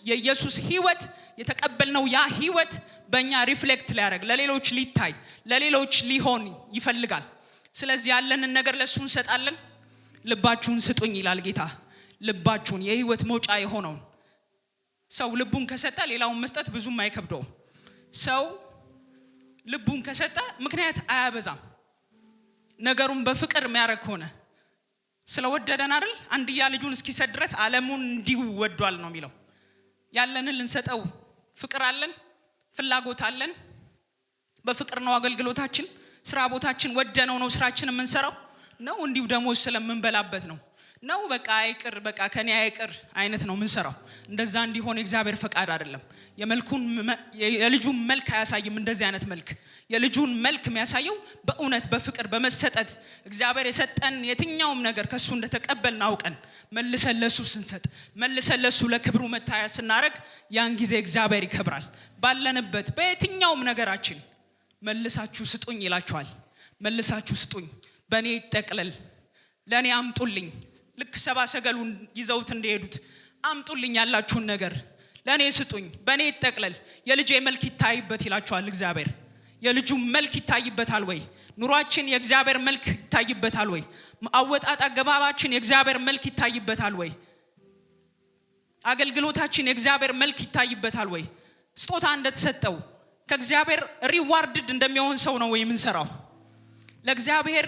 የኢየሱስ ህይወት የተቀበልነው ያ ህይወት በእኛ ሪፍሌክት ሊያደርግ፣ ለሌሎች ሊታይ፣ ለሌሎች ሊሆን ይፈልጋል። ስለዚህ ያለንን ነገር ለሱ እንሰጣለን። ልባችሁን ስጡኝ ይላል ጌታ። ልባችሁን፣ የህይወት መውጫ የሆነውን ሰው ልቡን ከሰጠ ሌላውን መስጠት ብዙም አይከብደውም። ሰው ልቡን ከሰጠ ምክንያት አያበዛም። ነገሩን በፍቅር የሚያደርግ ሆነ ስለወደደን አይደል? አንድያ ልጁን እስኪሰጥ ድረስ ዓለሙን እንዲሁ ወዷል ነው የሚለው። ያለንን ልንሰጠው ፍቅር አለን፣ ፍላጎት አለን። በፍቅር ነው አገልግሎታችን፣ ስራ ቦታችን ወደነው ነው ስራችን የምንሰራው ነው። እንዲሁ ደሞዝ ስለምንበላበት ነው ነው በቃ አይቅር በቃ ከኔ አይቅር አይነት ነው ምን ሰራው እንደዛ እንዲሆን እግዚአብሔር ፈቃድ አይደለም የልጁን መልክ አያሳይም እንደዚህ አይነት መልክ የልጁን መልክ የሚያሳየው በእውነት በፍቅር በመሰጠት እግዚአብሔር የሰጠን የትኛውም ነገር ከሱ እንደተቀበልን አውቀን መልሰን ለሱ ስንሰጥ መልሰን ለሱ ለክብሩ መታያ ስናረግ ያን ጊዜ እግዚአብሔር ይከብራል ባለንበት በየትኛውም ነገራችን መልሳችሁ ስጡኝ ይላችኋል መልሳችሁ ስጡኝ በኔ ይጠቅለል ለኔ አምጡልኝ ልክ ሰባ ሰገሉን ይዘውት እንደሄዱት አምጡልኝ ያላችሁን ነገር ለኔ ስጡኝ በኔ ይጠቅለል የልጄ መልክ ይታይበት ይላችኋል እግዚአብሔር የልጁ መልክ ይታይበታል ወይ ኑሯችን የእግዚአብሔር መልክ ይታይበታል ወይ አወጣጣ ገባባችን የእግዚአብሔር መልክ ይታይበታል ወይ አገልግሎታችን የእግዚአብሔር መልክ ይታይበታል ወይ ስጦታ እንደተሰጠው ከእግዚአብሔር ሪዋርድድ እንደሚሆን ሰው ነው ወይ ምን ሰራው ለእግዚአብሔር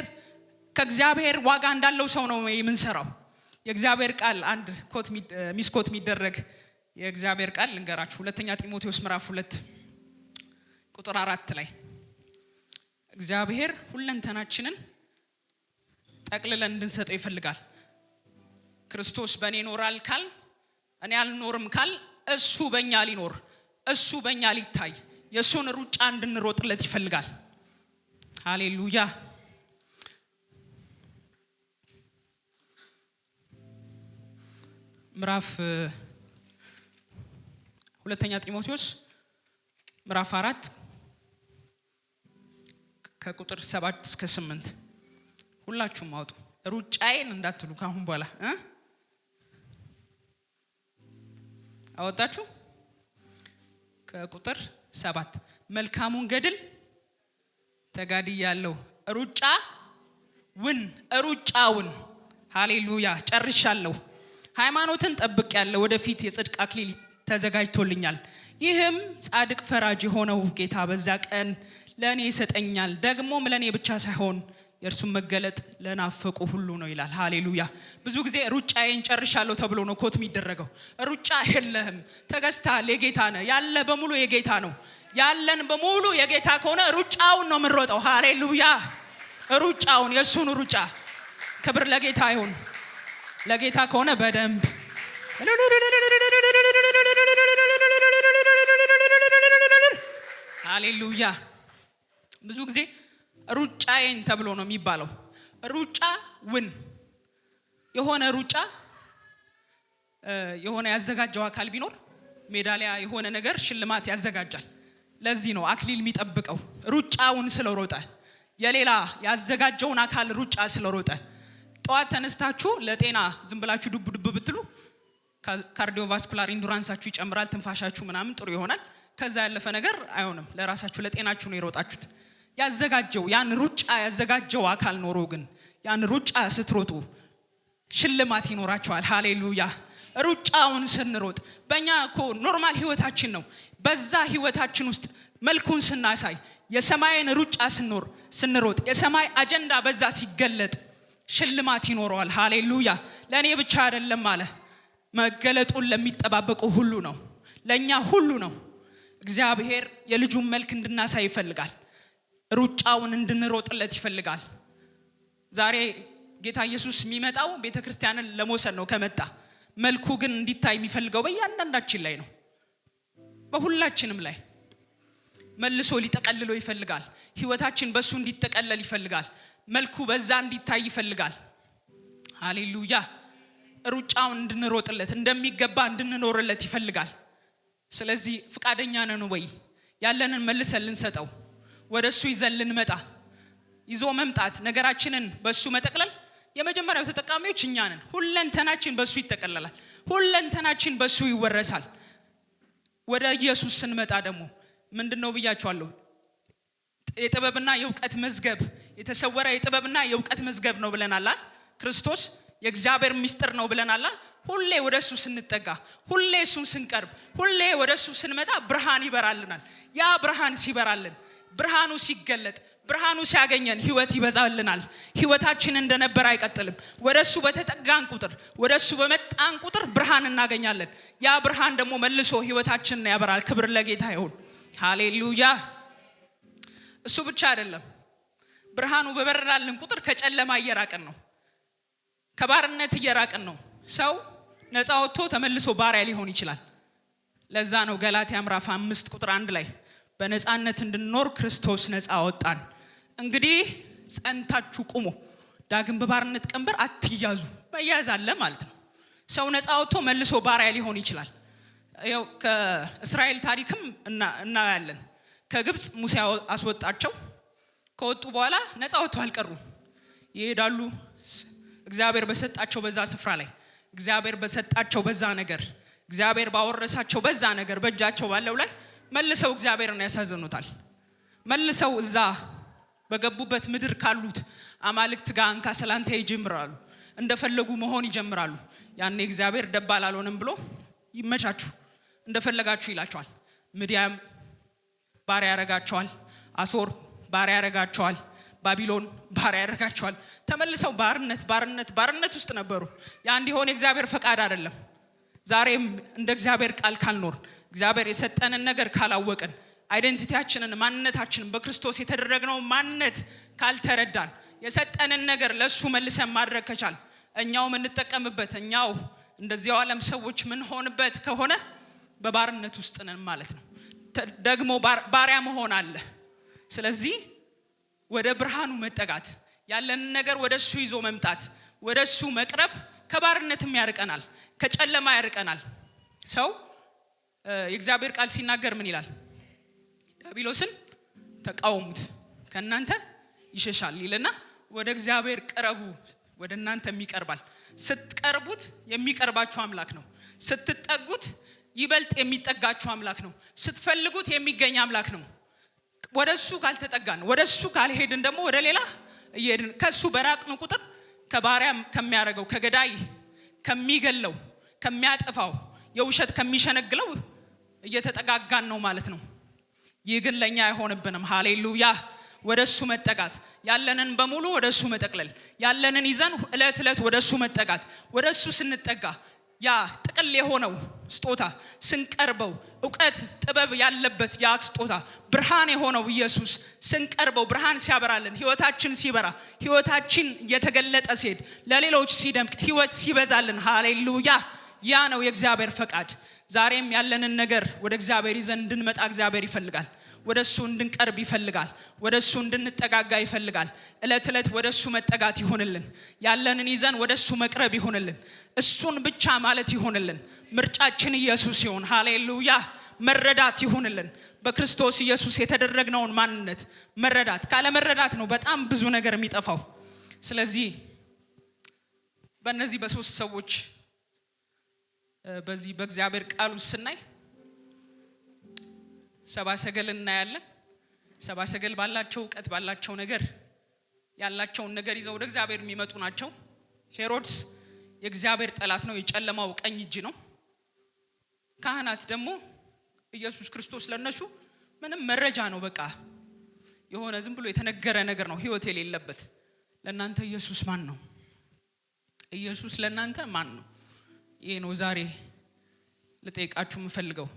ከእግዚአብሔር ዋጋ እንዳለው ሰው ነው ወይ ምን ሰራው የእግዚአብሔር ቃል አንድ ሚስኮት የሚደረግ የእግዚአብሔር ቃል ልንገራችሁ ሁለተኛ ጢሞቴዎስ ምዕራፍ 2 ቁጥር 4 ላይ እግዚአብሔር ሁለንተናችንን ጠቅልለን እንድንሰጠው ይፈልጋል ክርስቶስ በእኔ ይኖራል ካል እኔ አልኖርም ካል እሱ በእኛ ሊኖር እሱ በእኛ ሊታይ የሱን ሩጫ እንድንሮጥለት ይፈልጋል ሃሌሉያ ምዕራፍ ሁለተኛ ጢሞቴዎስ ምዕራፍ 4 ከቁጥር 7 እስከ 8 ሁላችሁም አውጡ ሩጫዬን እንዳትሉ ካሁን በኋላ አወጣችሁ ከቁጥር 7 መልካሙን ገድል ተጋድያለሁ ሩጫውን ሃሌሉያ ጨርሻለሁ ሃይማኖትን ጠብቄያለሁ ወደፊት የጽድቅ አክሊል ተዘጋጅቶልኛል ይህም ጻድቅ ፈራጅ የሆነው ጌታ በዛ ቀን ለኔ ይሰጠኛል ደግሞም ለኔ ብቻ ሳይሆን የእርሱን መገለጥ ለናፈቁ ሁሉ ነው ይላል ሃሌሉያ ብዙ ጊዜ ሩጫዬን ጨርሻለሁ ተብሎ ነው ኮት የሚደረገው ሩጫ የለህም ተገዝተሃል የጌታ ነህ ያለ በሙሉ የጌታ ነው ያለን በሙሉ የጌታ ከሆነ ሩጫውን ነው የምንሮጠው ሃሌሉያ ሩጫውን የሱን ሩጫ ክብር ለጌታ ይሁን ለጌታ ከሆነ በደንብ ሃሌሉያ ብዙ ጊዜ ሩጫዬን ተብሎ ነው የሚባለው ሩጫውን የሆነ ሩጫ የሆነ ያዘጋጀው አካል ቢኖር ሜዳሊያ የሆነ ነገር ሽልማት ያዘጋጃል ለዚህ ነው አክሊል የሚጠብቀው ሩጫውን ስለሮጠ የሌላ ያዘጋጀውን አካል ሩጫ ስለሮጠ ጧት ተነስታችሁ ለጤና ዝም ብላችሁ ዱብ ብትሉ ካርዲዮቫስኩላር ኢንዱራንሳችሁ ይጨምራል ትንፋሻችሁ ምናምን ጥሩ ይሆናል ከዛ ያለፈ ነገር አይሆንም ለራሳችሁ ለጤናችሁ ነው የሮጣችሁት ያዘጋጀው ያን ሩጫ ያዘጋጀው አካል ኖሮ ግን ያን ሩጫ ስትሮጡ ሽልማት ይኖራችኋል ሃሌሉያ ሩጫውን ስንሮጥ በእኛ እኮ ኖርማል ህይወታችን ነው በዛ ህይወታችን ውስጥ መልኩን ስናሳይ የሰማይን ሩጫ ስንሮጥ የሰማይ አጀንዳ በዛ ሲገለጥ ሽልማት ይኖረዋል ሃሌሉያ ለኔ ብቻ አይደለም አለ መገለጡን ለሚጠባበቁ ሁሉ ነው ለኛ ሁሉ ነው እግዚአብሔር የልጁን መልክ እንድናሳይ ይፈልጋል ሩጫውን እንድንሮጥለት ይፈልጋል ዛሬ ጌታ ኢየሱስ የሚመጣው ቤተክርስቲያንን ለመውሰድ ነው ከመጣ መልኩ ግን እንዲታይ የሚፈልገው በእያንዳንዳችን ላይ ነው በሁላችንም ላይ መልሶ ሊጠቀልለው ይፈልጋል ህይወታችን በሱ እንዲጠቀለል ይፈልጋል መልኩ በዛ እንዲታይ ይፈልጋል ሃሌሉያ ሩጫውን እንድንሮጥለት እንደሚገባ እንድንኖርለት ይፈልጋል ስለዚህ ፍቃደኛ ነን ወይ ያለንን መልሰን ልንሰጠው ወደሱ ይዘን ልንመጣ ይዞ መምጣት ነገራችንን በሱ መጠቅለል የመጀመሪያው ተጠቃሚዎች እኛ ነን ሁለንተናችን በሱ ይጠቀለላል ሁለንተናችን በሱ ይወረሳል ወደ ኢየሱስ ስንመጣ ደግሞ ምንድነው ብያችኋለሁ የጥበብና የእውቀት መዝገብ የተሰወረ የጥበብና የእውቀት መዝገብ ነው ብለናል ክርስቶስ የእግዚአብሔር ምስጢር ነው ብለናል ሁሌ ወደሱ ስንጠጋ ሁሌ እሱን ስንቀርብ ሁሌ ወደሱ ስንመጣ ብርሃን ይበራልናል ያ ብርሃን ሲበራልን ብርሃኑ ሲገለጥ ብርሃኑ ሲያገኘን ህይወት ይበዛልናል ህይወታችን እንደነበር አይቀጥልም ወደሱ በተጠጋን ቁጥር ወደሱ በመጣን ቁጥር ብርሃን እናገኛለን ያ ብርሃን ደግሞ መልሶ ህይወታችንን ያበራል ክብር ለጌታ ይሁን ሃሌሉያ እሱ ብቻ አይደለም ብርሃኑ በበራልን ቁጥር ከጨለማ እየራቀን ነው ከባርነት እየራቅን ነው። ሰው ነፃ ወጥቶ ተመልሶ ባሪያ ሊሆን ይችላል። ለዛ ነው ገላትያ ምዕራፍ 5 ቁጥር 1 ላይ በነፃነት እንድንኖር ክርስቶስ ነፃ አወጣን፣ እንግዲህ ጸንታችሁ ቁሙ፣ ዳግም በባርነት ቀንበር አትያዙ። መያዝ አለ ማለት ነው። ሰው ነፃ ወጥቶ መልሶ ባሪያ ሊሆን ይችላል። ያው ከእስራኤል ታሪክም እናያለን። ከግብጽ ሙሴ አስወጣቸው። ከወጡ በኋላ ነፃ ወጥተው አልቀሩም። ይሄዳሉ። እግዚአብሔር በሰጣቸው በዛ ስፍራ ላይ እግዚአብሔር በሰጣቸው በዛ ነገር እግዚአብሔር ባወረሳቸው በዛ ነገር በእጃቸው ባለው ላይ መልሰው እግዚአብሔርን ያሳዝኑታል። መልሰው እዛ በገቡበት ምድር ካሉት አማልክት ጋር አንካ ሰላንታ ይጀምራሉ። እንደፈለጉ መሆን ይጀምራሉ። ያኔ እግዚአብሔር ደባል አልሆነም ብሎ ይመቻችሁ እንደፈለጋችሁ ይላቸዋል። ምድያም ባሪያ ያረጋቸዋል። አሶር ባሪያ ያረጋቸዋል። ባቢሎን ባሪያ ያረጋቸዋል። ተመልሰው ባርነት ውስጥ ነበሩ። ያ እንዲሆን የእግዚአብሔር ፈቃድ አይደለም። ዛሬም እንደ እግዚአብሔር ቃል ካልኖር እግዚአብሔር የሰጠንን ነገር ካላወቅን አይደንቲቲያችንን ማንነታችንን በክርስቶስ የተደረግነው ማንነት ካልተረዳን የሰጠንን ነገር ለሱ መልሰን ማድረግ ከቻል እኛው የምንጠቀምበት እኛው እንደዚያው ዓለም ሰዎች ምን ሆንበት ከሆነ በባርነት ውስጥ ነን ማለት ነው። ደግሞ ባሪያ መሆን አለ። ስለዚህ ወደ ብርሃኑ መጠጋት ያለንን ነገር ወደሱ ይዞ መምጣት ወደሱ መቅረብ ከባርነትም ያርቀናል፣ ከጨለማ ያርቀናል። ሰው የእግዚአብሔር ቃል ሲናገር ምን ይላል? ዲያብሎስን ተቃወሙት ከእናንተ ይሸሻል ይልና ወደ እግዚአብሔር ቅረቡ ወደ እናንተም ይቀርባል። ስትቀርቡት የሚቀርባችሁ አምላክ ነው። ስትጠጉት ይበልጥ የሚጠጋችሁ አምላክ ነው። ስትፈልጉት የሚገኝ አምላክ ነው። ወደሱ ካልተጠጋን ወደሱ ካልሄድን ደግሞ ወደ ሌላ እየሄድን ከሱ በራቅን ቁጥር ከባሪያ ከሚያረገው ከገዳይ ከሚገለው ከሚያጠፋው የውሸት ከሚሸነግለው እየተጠጋጋን ነው ማለት ነው። ይህ ግን ለኛ አይሆንብንም። ሃሌሉያ። ወደሱ መጠጋት ያለንን በሙሉ ወደሱ መጠቅለል ያለንን ይዘን እለት ወደሱ መጠጋት ወደሱ ስንጠጋ ያ ጥቅል የሆነው ስጦታ ስንቀርበው ዕውቀት ጥበብ ያለበት ያ ስጦታ ብርሃን የሆነው ኢየሱስ ስንቀርበው ብርሃን ሲያበራልን ህይወታችን ሲበራ ህይወታችን የተገለጠ ሲሄድ ለሌሎች ሲደምቅ ህይወት ሲበዛልን ሃሌሉያ። ያ ነው የእግዚአብሔር ፈቃድ። ዛሬም ያለንን ነገር ወደ እግዚአብሔር ይዘን እንድንመጣ እግዚአብሔር ይፈልጋል። ወደሱ እንድንቀርብ ይፈልጋል። ወደሱ እንድንጠጋጋ ይፈልጋል። እለት ወደሱ መጠጋት ይሆንልን። ያለንን ይዘን ወደሱ መቅረብ ይሆንልን። እሱን ብቻ ማለት ይሆንልን። ምርጫችን ኢየሱስ ይሁን። ሃሌሉያ። መረዳት ይሆንልን። በክርስቶስ ኢየሱስ የተደረግነውን ማንነት መረዳት። ካለ መረዳት ነው በጣም ብዙ ነገር የሚጠፋው። ስለዚህ በእነዚህ በሶስት ሰዎች በዚህ በእግዚአብሔር ቃል ውስጥ ስናይ ሰብአ ሰገል እናያለን። ሰብአ ሰገል ባላቸው ዕውቀት ባላቸው ነገር ያላቸውን ነገር ይዘው ወደ እግዚአብሔር የሚመጡ ናቸው። ሄሮድስ የእግዚአብሔር ጠላት ነው፣ የጨለማው ቀኝ እጅ ነው። ካህናት ደግሞ ኢየሱስ ክርስቶስ ለነሱ ምንም መረጃ ነው፣ በቃ የሆነ ዝም ብሎ የተነገረ ነገር ነው፣ ህይወት የሌለበት። ለእናንተ ኢየሱስ ማን ነው? ኢየሱስ ለእናንተ ማን ነው? ይሄ ነው ዛሬ ልጠይቃችሁ የምፈልገው።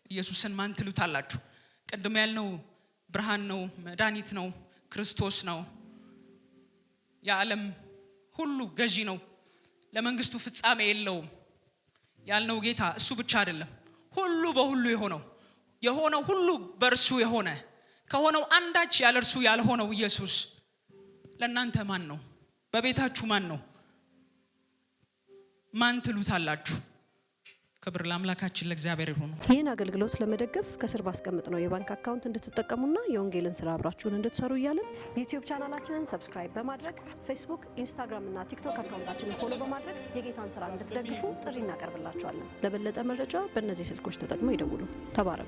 ኢየሱስን ማን ትሉታላችሁ? ቀደም ያልነው ብርሃን ነው፣ መድኃኒት ነው፣ ክርስቶስ ነው፣ የዓለም ሁሉ ገዢ ነው፣ ለመንግስቱ ፍጻሜ የለውም ያልነው ጌታ እሱ ብቻ አይደለም። ሁሉ በሁሉ የሆነው ሁሉ በእርሱ የሆነ ከሆነው አንዳች ያለ እርሱ ያልሆነው ኢየሱስ ለእናንተ ማን ነው? በቤታችሁ ማን ነው? ማን ትሉታላችሁ? ክብር ለአምላካችን ለእግዚአብሔር ይሁን። ይህን አገልግሎት ለመደገፍ ከስር ባስቀመጥነው የባንክ አካውንት እንድትጠቀሙና የወንጌልን ስራ አብራችሁን እንድትሰሩ እያልን ዩቲዩብ ቻናላችንን ሰብስክራይብ በማድረግ ፌስቡክ፣ ኢንስታግራም እና ቲክቶክ አካውንታችንን ፎሎ በማድረግ የጌታን ስራ እንድትደግፉ ጥሪ እናቀርብላችኋለን። ለበለጠ መረጃ በእነዚህ ስልኮች ተጠቅመው ይደውሉ። ተባረኩ።